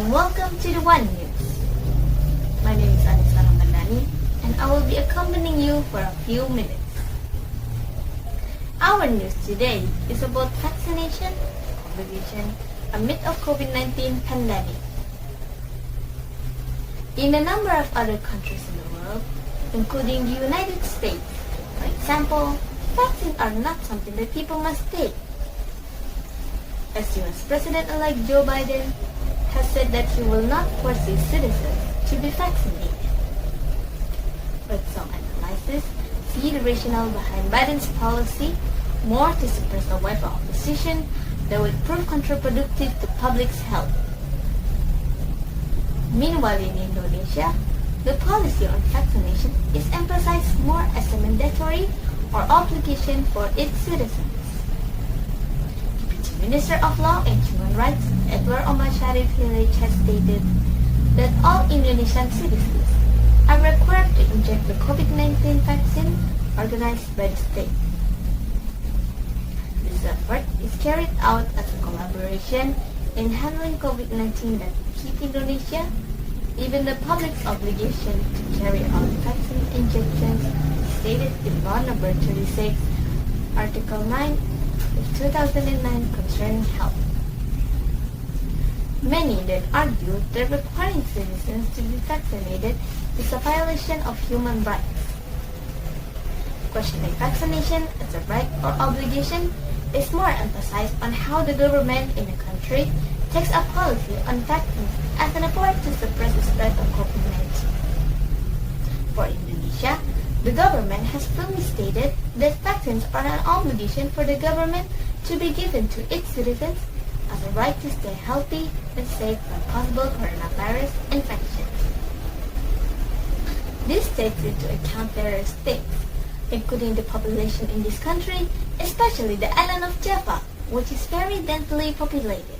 and welcome to the One News. My name is Annisa and I will be accompanying you for a few minutes. Our news today is about vaccination obligation amid of COVID-19 pandemic. In a number of other countries in the world, including the United States, for example, vaccines are not something that people must take. As U.S. President-elect Joe Biden has said that he will not force his citizens to be vaccinated. But some analysts see the rationale behind Biden's policy more to suppress a wave of opposition that would prove counterproductive to public's health. Meanwhile, in Indonesia, the policy on vaccination is emphasized more as a mandatory or obligation for its citizens. Minister of Law and Human Rights, Edward Omar Sharif Hillage, has stated that all Indonesian citizens are required to inject the COVID-19 vaccine organized by the state. This effort is carried out as a collaboration in handling COVID-19 that keep Indonesia, even the public's obligation to carry out vaccine injections stated in Law Number 36, Article 9, 2009 concerning health. Many then argue that requiring citizens to be vaccinated is a violation of human rights. Questioning vaccination as a right or obligation is more emphasized on how the government in the country takes a policy on vaccines as an effort to suppress the spread of COVID-19. For Indonesia, the government has firmly stated that vaccines are an obligation for the government to be given to its citizens as a right to stay healthy and safe from possible coronavirus infections. This takes into account various things, including the population in this country, especially the island of Java, which is very densely populated.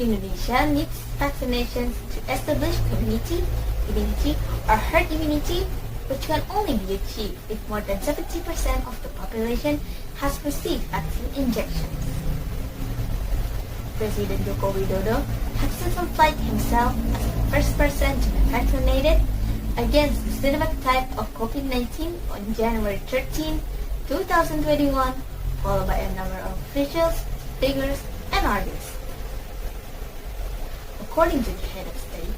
Indonesia needs vaccinations to establish community immunity or herd immunity, which can only be achieved if more than 70% of the population has received vaccine injections. President Joko Widodo has since flagged himself as the first person to be vaccinated against the Sinovac type of COVID-19 on January 13, 2021, followed by a number of officials, figures, and artists. According to the head of state,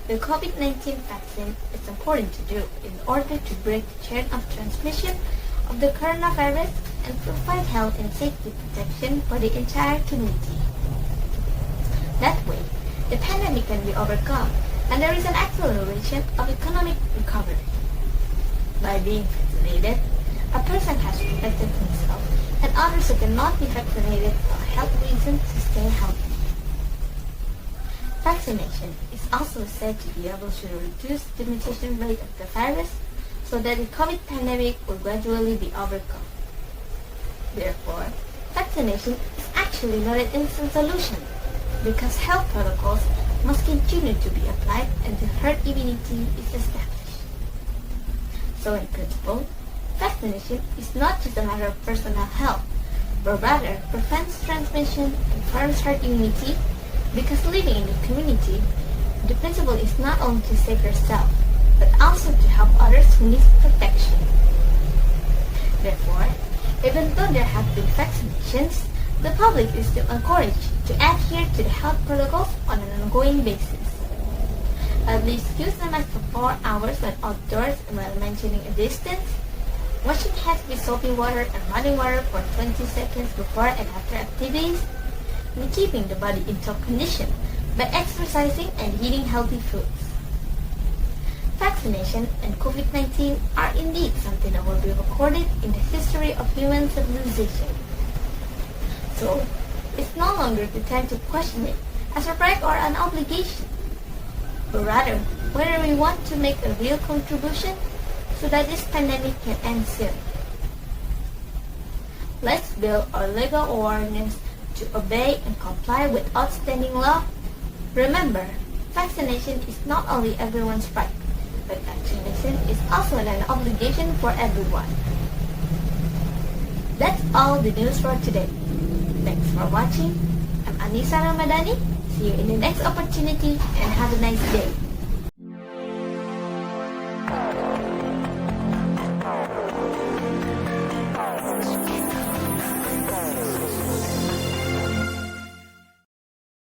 the COVID-19 vaccine is important to do in order to break the chain of transmission of the coronavirus and provide health and safety protection for the entire community. That way, the pandemic can be overcome and there is an acceleration of economic recovery. By being vaccinated, a person has protected himself and others who cannot be vaccinated for health reasons to stay healthy. Vaccination is also said to be able to reduce the mutation rate of the virus so that the COVID pandemic will gradually be overcome. Therefore, vaccination is actually not an instant solution because health protocols must continue to be applied until herd immunity is established. So in principle, vaccination is not just a matter of personal health, but rather prevents transmission and firms herd immunity because living in the community, the principle is not only to save yourself, but also to help others who need protection. Therefore, even though there have been vaccinations, the public is still encouraged to adhere to the health protocols on an ongoing basis. At least use the mask for 4 hours when outdoors and while maintaining a distance, washing hands with soapy water and running water for 20 seconds before and after activities, and keeping the body in top condition by exercising and eating healthy foods. Vaccination and COVID-19 are indeed something that will be recorded in the history of human civilization. So, it's no longer the time to question it as a right or an obligation, but rather whether we want to make a real contribution so that this pandemic can end soon. Let's build our legal awareness to obey and comply with outstanding law. Remember, vaccination is not only everyone's right, but vaccination is also an obligation for everyone. That's all the news for today. Thanks for watching. I'm Annisa Ramadhani. See you in the next opportunity and have a nice day.